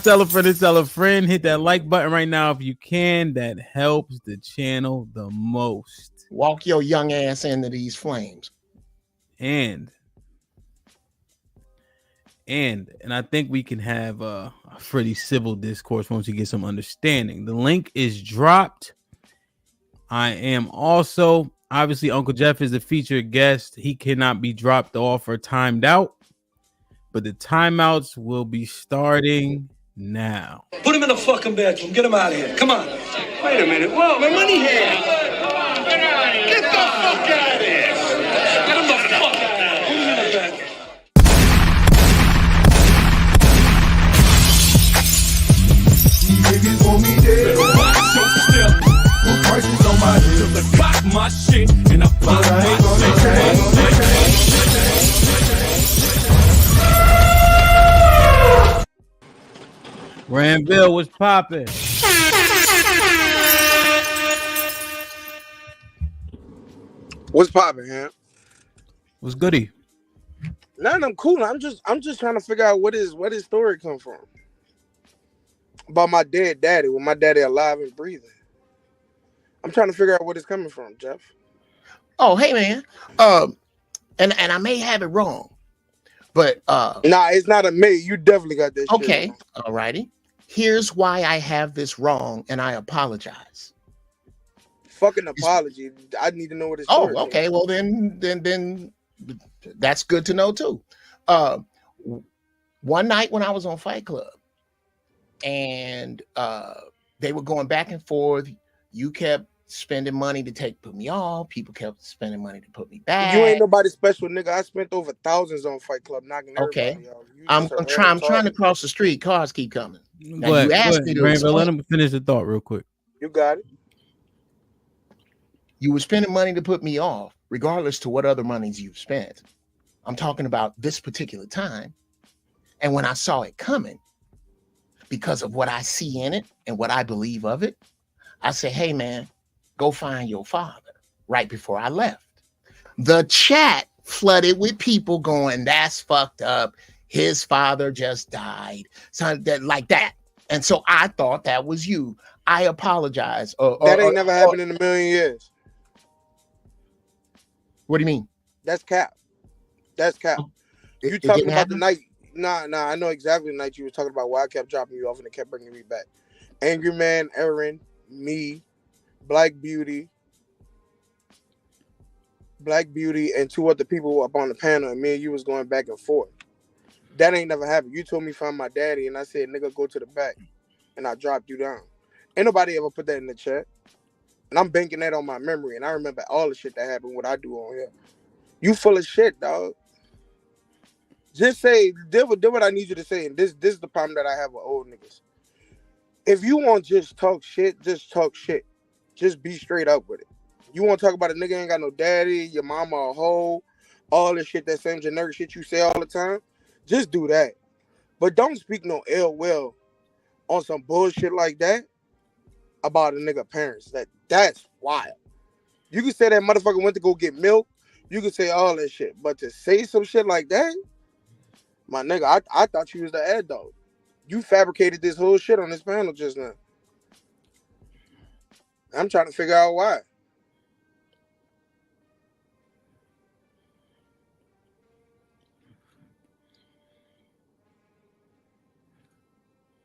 tell a friend to tell a friend. Hit that like button right now if you can. That helps the channel the most. Walk your young ass into these flames. And I think we can have a pretty civil discourse once you get some understanding. The link is dropped. I am also, obviously, Uncle Geoff is a featured guest. He cannot be dropped off or timed out, but the timeouts will be starting now. Put him in the fucking bedroom. Get him out of here. Come on. Wait a minute. Whoa, my money here. Get the fuck out of here. Get him the fuck out of here. Put him in the bedroom. Niggas want me dead. Put prices on my head. To pop my shit and I pop my shit. Granville was popping. What's popping, man? What's goody? None of them cool. I'm just trying to figure out where his story come from. About my dead daddy, when my daddy alive and breathing. I'm trying to figure out where it's coming from, Geoff. Oh, hey man. And I may have it wrong, but nah, it's not a me. You definitely got this. Okay, shit. all righty. Here's why I have this wrong, and I apologize. Fucking apology. I need to know what it's. Oh, okay. Well, then that's good to know too. One night when I was on Fight Club, and they were going back and forth. You kept spending money to put me off. People kept spending money to put me back. You ain't nobody special, nigga. I spent over thousands on Fight Club, knocking everybody out. I'm trying to cross the street. Cars keep coming. Now, you asked me to Granville, let him finish the thought real quick. You got it. You were spending money to put me off, regardless to what other monies you've spent. I'm talking about this particular time. And when I saw it coming, because of what I see in it and what I believe of it, I said, hey, man, go find your father right before I left. The chat flooded with people going, that's fucked up. His father just died. Something that, like that. And so I thought that was you. I apologize. That ain't never happened in a million years. What do you mean? That's cap. That's cap. You talking about the night. Nah, I know exactly the night you were talking about why I kept dropping you off and it kept bringing me back. Angry Man, Aaron, me, Black Beauty, and two other people up on the panel, and me and you was going back and forth. That ain't never happened. You told me find my daddy, and I said, nigga, go to the back. And I dropped you down. Ain't nobody ever put that in the chat. And I'm banking that on my memory, and I remember all the shit that happened, what I do on here. You full of shit, dog. Just say, do what I need you to say. And this is the problem that I have with old niggas. If you want to just talk shit, just talk shit. Just be straight up with it. You want to talk about a nigga ain't got no daddy, your mama a hoe, all this shit, that same generic shit you say all the time, just do that. But don't speak no ill will on some bullshit like that about a nigga parents. That's wild. You can say that motherfucker went to go get milk. You can say all that shit. But to say some shit like that, my nigga, I thought you was the ad dog. You fabricated this whole shit on this panel just now. I'm trying to figure out why.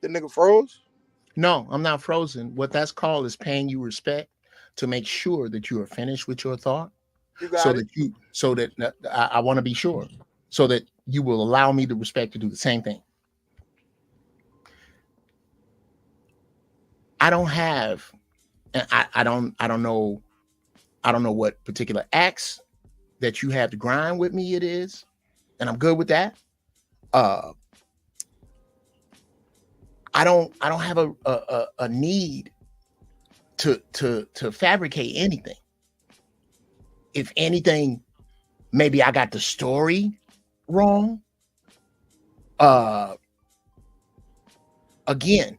The nigga froze? No, I'm not frozen. What that's called is paying you respect to make sure that you are finished with your thought. So that I want to be sure, so that you will allow me the respect to do the same thing. I don't have, and I don't know what particular acts that you have to grind with me it is, and I'm good with that. I don't have a need to fabricate anything. If anything, maybe I got the story wrong. Again,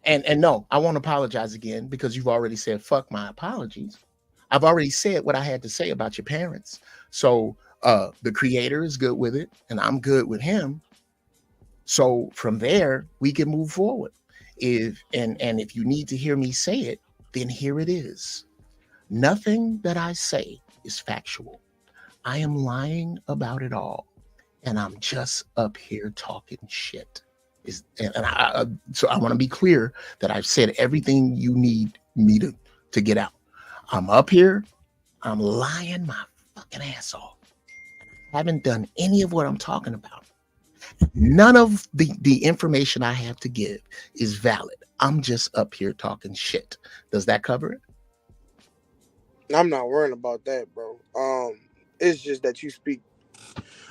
and no, I won't apologize again because you've already said fuck my apologies. I've already said what I had to say about your parents. So the creator is good with it, and I'm good with him. So from there, we can move forward. If you need to hear me say it, then here it is. Nothing that I say is factual. I am lying about it all, and I'm just up here talking shit. So I want to be clear that I've said everything you need me to get out. I'm up here, I'm lying my fucking ass off. I haven't done any of what I'm talking about. None of the information I have to give is valid. I'm just up here talking shit. Does that cover it? I'm not worrying about that, bro. It's just that you speak.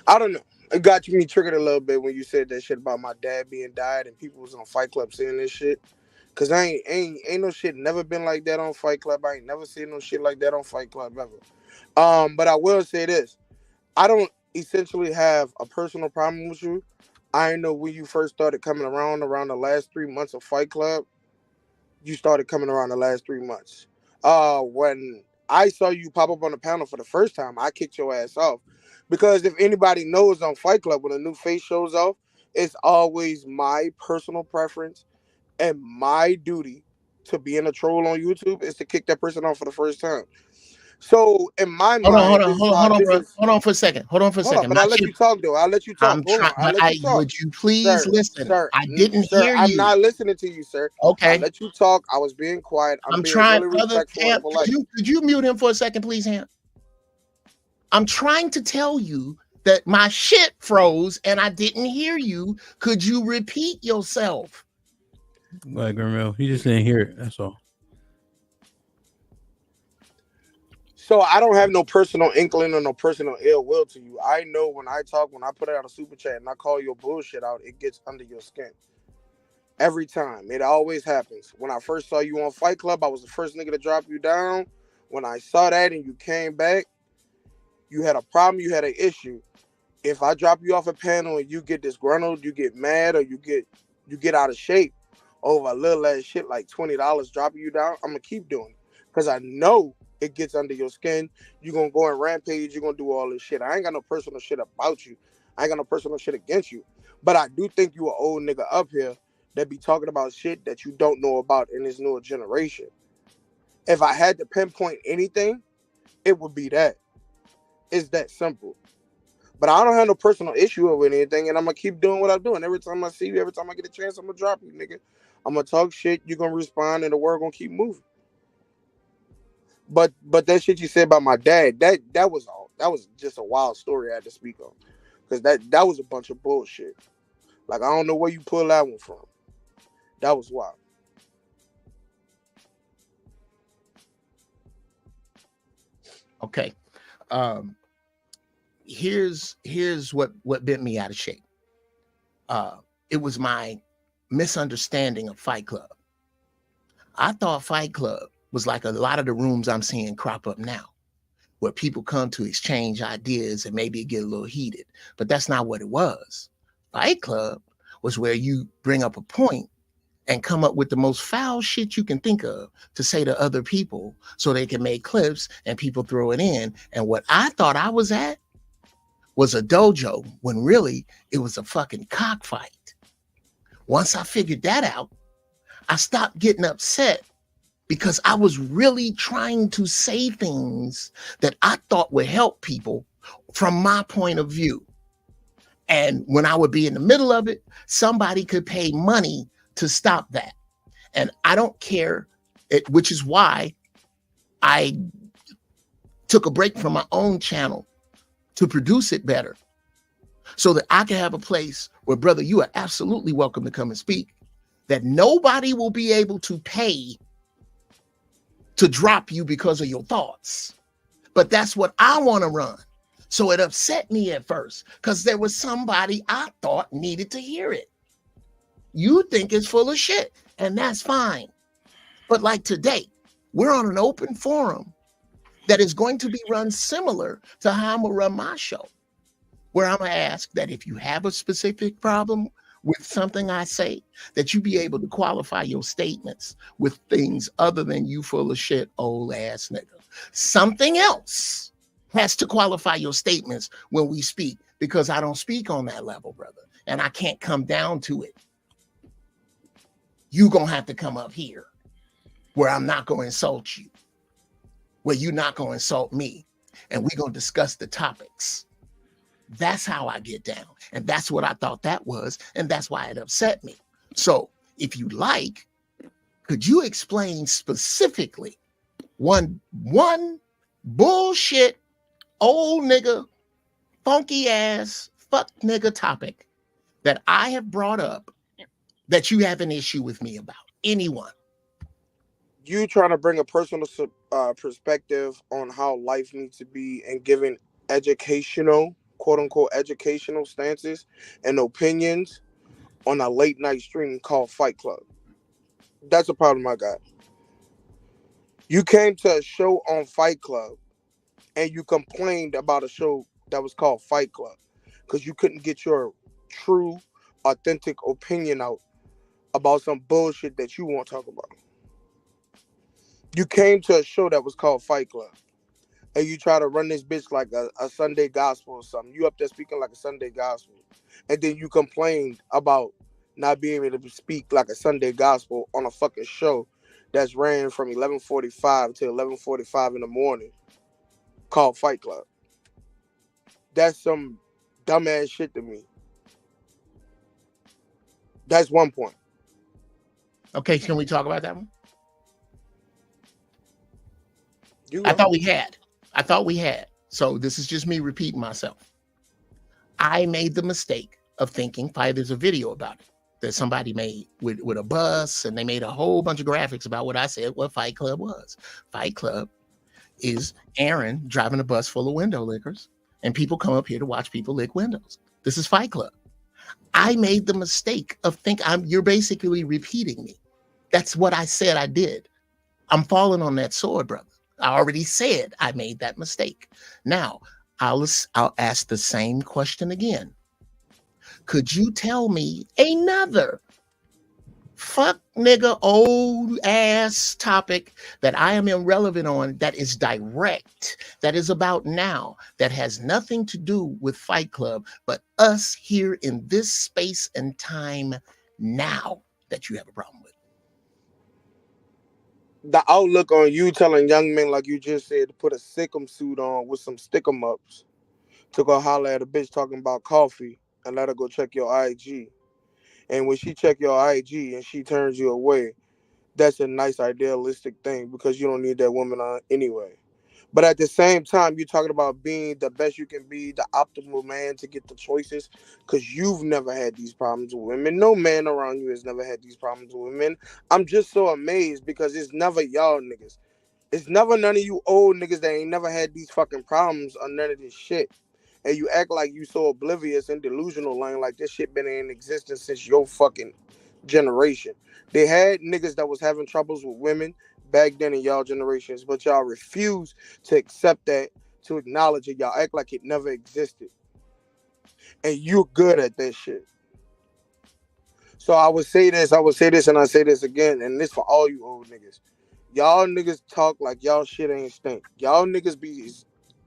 I don't know. It got me triggered a little bit when you said that shit about my dad being died and people was on Fight Club saying this shit. Cause I ain't no shit never been like that on Fight Club. I ain't never seen no shit like that on Fight Club ever. But I will say this. I don't essentially have a personal problem with you. I know when you first started coming around the last 3 months of Fight Club, you started coming around the last 3 months. When I saw you pop up on the panel for the first time, I kicked your ass off. Because if anybody knows on Fight Club, when a new face shows off, it's always my personal preference and my duty to being a troll on YouTube is to kick that person off for the first time. So in my mind, hold on for a second. Hold on for a second. But I'll let you talk though. I'll let you talk. Would you please listen? Sir, I didn't hear you. I'm not listening to you, sir. Okay. I'll let you talk. I was being quiet. I'm being trying. really respectful and polite. Could you mute him for a second, please, Ham? I'm trying to tell you that my shit froze and I didn't hear you. Could you repeat yourself? Like Granville, he just didn't hear it. That's all. So I don't have no personal inkling or no personal ill will to you. I know when I talk, when I put out a super chat and I call your bullshit out, it gets under your skin. Every time. It always happens. When I first saw you on Fight Club, I was the first nigga to drop you down. When I saw that and you came back, you had a problem, you had an issue. If I drop you off a panel and you get disgruntled, you get mad, or you get out of shape over a little ass shit like $20 dropping you down, I'm gonna keep doing it. Because I know it gets under your skin. You're gonna go and rampage, you're gonna do all this shit. I ain't got no personal shit about you. I ain't got no personal shit against you. But I do think you an old nigga up here that be talking about shit that you don't know about in this newer generation. If I had to pinpoint anything, it would be that. It's that simple. But I don't have no personal issue with anything, and I'm gonna keep doing what I'm doing. Every time I see you, every time I get a chance, I'm gonna drop you, nigga. I'm gonna talk shit, you're gonna respond, and the world gonna keep moving. But that shit you said about my dad, that was just a wild story I had to speak on. Because that was a bunch of bullshit. Like, I don't know where you pull that one from. That was wild. Okay. Here's what bent me out of shape. It was my misunderstanding of Fight Club. I thought Fight Club was like a lot of the rooms I'm seeing crop up now, where people come to exchange ideas and maybe get a little heated. But that's not what it was. Fight Club was where you bring up a point and come up with the most foul shit you can think of to say to other people so they can make clips and people throw it in. And what I thought I was at was a dojo when really it was a fucking cockfight. Once I figured that out, I stopped getting upset because I was really trying to say things that I thought would help people from my point of view. And when I would be in the middle of it, somebody could pay money to stop that. And I don't care, which is why I took a break from my own channel to produce it better, so that I can have a place where, brother, you are absolutely welcome to come and speak, that nobody will be able to pay to drop you because of your thoughts. But that's what I want to run. So it upset me at first because there was somebody I thought needed to hear it. You think it's full of shit, and that's fine. But like today, we're on an open forum that is going to be run similar to how I'm going to run my show, where I'm going to ask that if you have a specific problem with something I say, that you be able to qualify your statements with things other than you full of shit, old ass nigga. Something else has to qualify your statements when we speak, because I don't speak on that level, brother. and I can't come down to it, you're going to have to come up here where I'm not going to insult you, where you're not going to insult me, and we're going to discuss the topics. That's how I get down. And that's what I thought that was. And that's why it upset me. So if you like, could you explain specifically one bullshit, old nigga, funky ass, fuck nigga topic that I have brought up that you have an issue with me about? Anyone? You trying to bring a personal perspective on how life needs to be and giving educational, quote unquote, educational stances and opinions on a late night stream called Fight Club. That's a problem I got. You came to a show on Fight Club and you complained about a show that was called Fight Club because you couldn't get your true, authentic opinion out about some bullshit that you want to talk about. You came to a show that was called Fight Club and you try to run this bitch like a Sunday gospel or something. You up there speaking like a Sunday gospel. And then you complained about not being able to speak like a Sunday gospel on a fucking show that's ran from 11:45 to 11:45 in the morning called Fight Club. That's some dumbass shit to me. That's one point. Okay, can we talk about that one? You I thought we had. So this is just me repeating myself. I made the mistake of thinking, there's a video about it that somebody made with a bus, and they made a whole bunch of graphics about what I said what Fight Club was. Fight Club is Aaron driving a bus full of window lickers, and people come up here to watch people lick windows. This is Fight Club. I made the mistake of you're basically repeating me. That's what I said I did. I'm falling on that sword, brother. I already said I made that mistake. Now, I'll ask the same question again. Could you tell me another fuck nigga old ass topic that I am irrelevant on, that is direct, that is about now, that has nothing to do with Fight Club, but us here in this space and time now, that you have a problem with? The outlook on you telling young men, like you just said, to put a sickum suit on with some stick-em ups to go holler at a bitch talking about coffee and let her go check your IG. And when she check your IG and she turns you away, that's a nice idealistic thing because you don't need that woman on anyway. But at the same time, you're talking about being the best you can be, the optimal man to get the choices, because you've never had these problems with women. No man around you has never had these problems with women. I'm just so amazed because it's never y'all niggas. It's never none of you old niggas that ain't never had these fucking problems or none of this shit. And you act like you so oblivious and delusional, like this shit been in existence since your fucking generation. They had niggas that was having troubles with women back then in y'all generations, but y'all refuse to accept that, to acknowledge it. Y'all act like it never existed. And you're good at that shit. So I would say this, and I say this again, and this for all you old niggas. Y'all niggas talk like y'all shit ain't stink. Y'all niggas be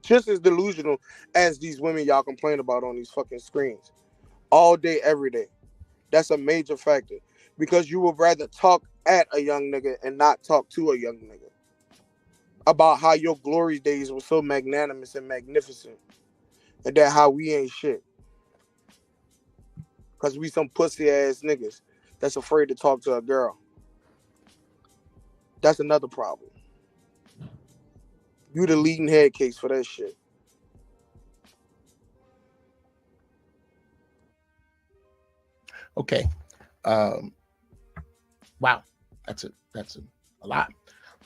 just as delusional as these women y'all complain about on these fucking screens. All day, every day. That's a major factor. Because you would rather talk at a young nigga and not talk to a young nigga about how your glory days were so magnanimous and magnificent, and that how we ain't shit. Because we some pussy ass niggas that's afraid to talk to a girl. That's another problem. You the leading head case for that shit. Okay. Wow. That's a lot.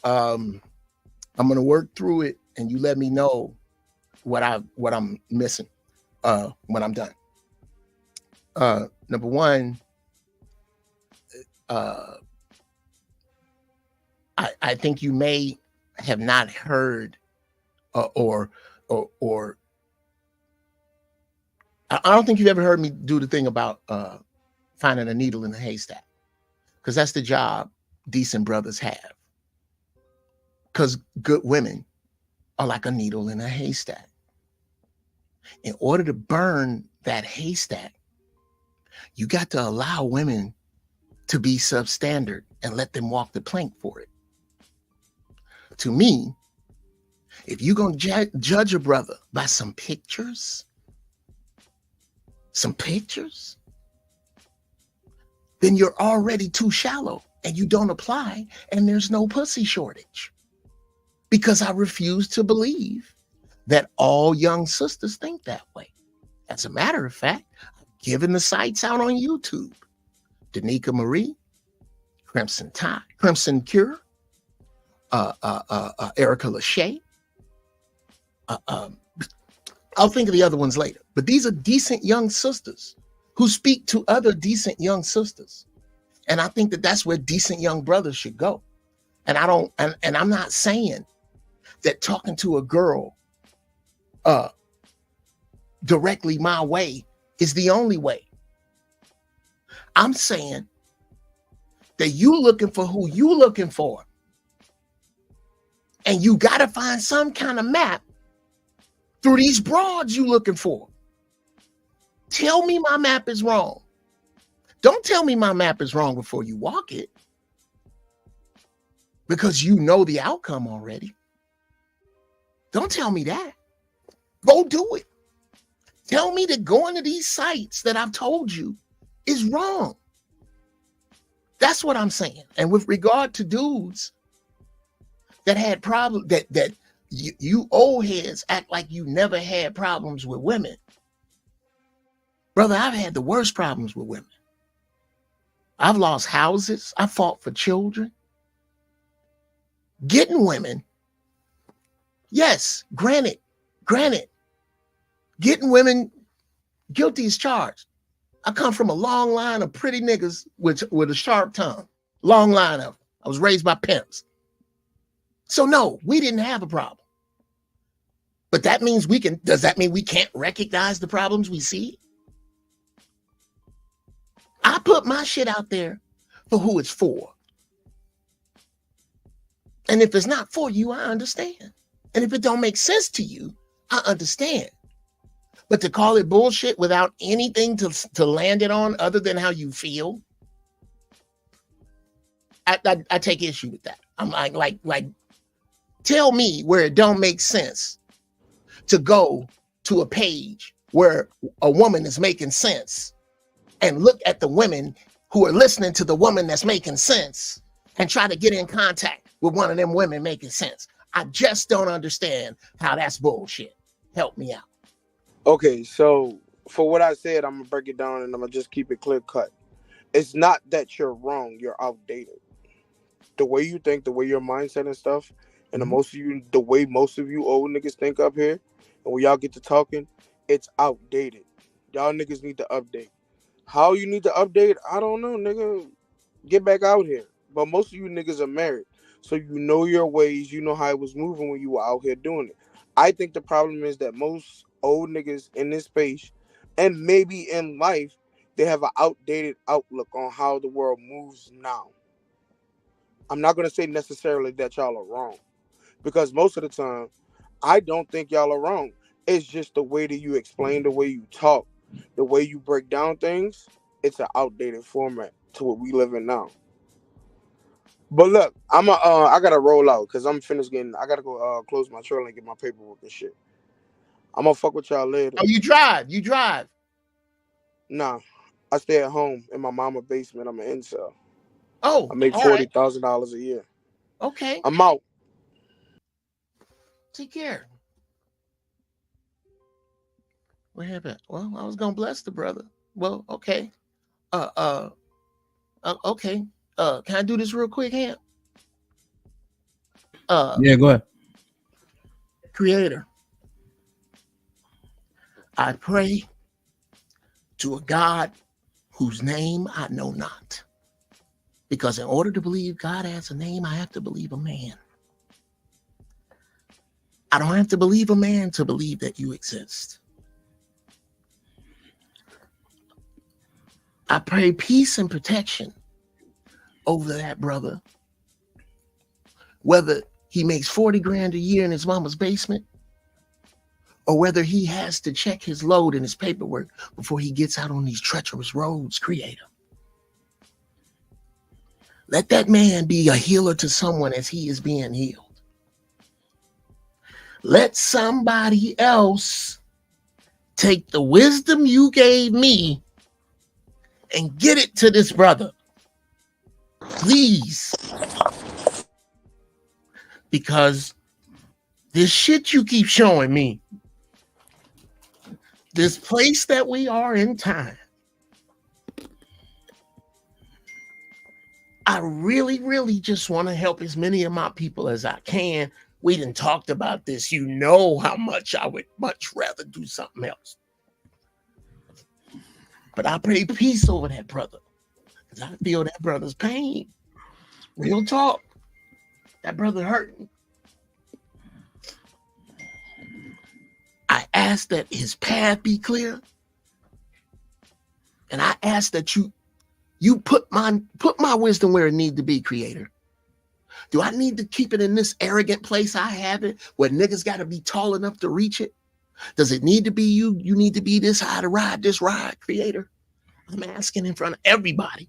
I'm gonna work through it, and you let me know what I'm missing when I'm done. Number one, I think you may have not heard or I don't think you've ever heard me do the thing about finding a needle in a haystack, because that's the job decent brothers have. Because good women are like a needle in a haystack. In order to burn that haystack, You got to allow women to be substandard and let them walk the plank for it. To me, if you're going to judge a brother by some pictures, then you're already too shallow and you don't apply, and there's no pussy shortage. Because I refuse to believe that all young sisters think that way. As a matter of fact, I've given the sites out on YouTube. Danica Marie, Crimson Cure, Erica Lachey. I'll think of the other ones later. But these are decent young sisters who speak to other decent young sisters. And I think that that's where decent young brothers should go. And I'm not saying that talking to a girl directly my way is the only way. I'm saying that you looking for who you looking for. And you got to find some kind of map through these broads you looking for. Tell me my map is wrong. Don't tell me my map is wrong before you walk it, because you know the outcome already. Don't tell me that. Go do it. Tell me that going to these sites that I've told you is wrong. That's what I'm saying. And with regard to dudes that had problems, that you old heads act like you never had problems with women. Brother, I've had the worst problems with women. I've lost houses. I fought for children. Getting women, yes, granted. Getting women, guilty as charged. I come from a long line of pretty niggas with a sharp tongue. Long line of them. I was raised by pimps. So no, we didn't have a problem. But that means does that mean we can't recognize the problems we see? I put my shit out there for who it's for. And if it's not for you, I understand. And if it don't make sense to you, I understand. But to call it bullshit without anything to land it on other than how you feel, I take issue with that. I'm like, tell me where it don't make sense to go to a page where a woman is making sense and look at the women who are listening to the woman that's making sense and try to get in contact with one of them women making sense. I just don't understand how that's bullshit. Help me out. Okay, so for what I said, I'm gonna break it down and I'm gonna just keep it clear cut. It's not that you're wrong, you're outdated. The way you think, the way your mindset and stuff, and the way most of you old niggas think up here, and when y'all get to talking, it's outdated. Y'all niggas need to update. How you need to update? I don't know, nigga. Get back out here. But most of you niggas are married, so you know your ways. You know how it was moving when you were out here doing it. I think the problem is that most old niggas in this space, and maybe in life, they have an outdated outlook on how the world moves now. I'm not going to say necessarily that y'all are wrong, because most of the time, I don't think y'all are wrong. It's just the way that you explain, the way you talk, the way you break down things. It's an outdated format to what we live in now. But look, I gotta roll out because I'm finished getting. I gotta go close my trailer and get my paperwork and shit. I'm gonna fuck with y'all later. Oh, you drive. Nah, I stay at home in my mama's basement. I'm an incel. Oh, I make $40,000 a year. Okay. I'm out. Take care. Where have it? Well, I was gonna bless the brother. Well, okay. Okay. Can I do this real quick, Hamp? Yeah, go ahead. Creator, I pray to a God whose name I know not. Because in order to believe God has a name, I have to believe a man. I don't have to believe a man to believe that you exist. I pray peace and protection over that brother, whether he makes 40 grand a year in his mama's basement or whether he has to check his load and his paperwork before he gets out on these treacherous roads, Creator. Let that man be a healer to someone as he is being healed. Let somebody else take the wisdom you gave me and get it to this brother. Please. Because this shit you keep showing me, this place that we are in time, I really, really just want to help as many of my people as I can. We done talked about this. You know how much I would much rather do something else. But I pray peace over that brother, because I feel that brother's pain. Real talk. That brother hurting. I ask that his path be clear. And I ask that you put my wisdom where it needs to be, Creator. Do I need to keep it in this arrogant place I have it, where niggas got to be tall enough to reach it? Does it need to be you? You need to be this high to ride this ride, Creator. I'm asking in front of everybody.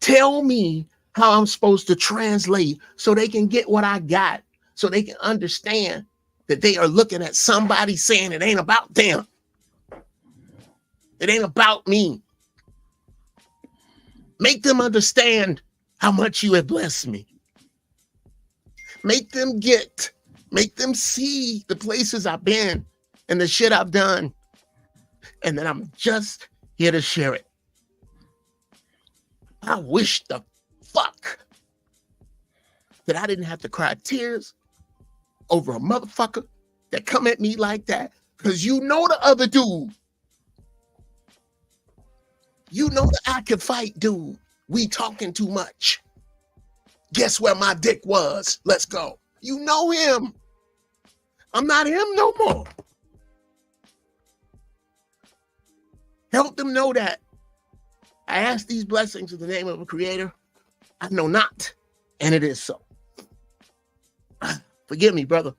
Tell me how I'm supposed to translate so they can get what I got, so they can understand that they are looking at somebody saying it ain't about them. It ain't about me. Make them understand how much you have blessed me. Make them see the places I've been and the shit I've done. And then I'm just here to share it. I wish the fuck that I didn't have to cry tears over a motherfucker that come at me like that. Because you know the other dude. You know the I can fight dude. We talking too much. Guess where my dick was? Let's go. You know him. I'm not him no more. Help them know that. I ask these blessings in the name of a Creator I know not, and it is so. Forgive me, brother.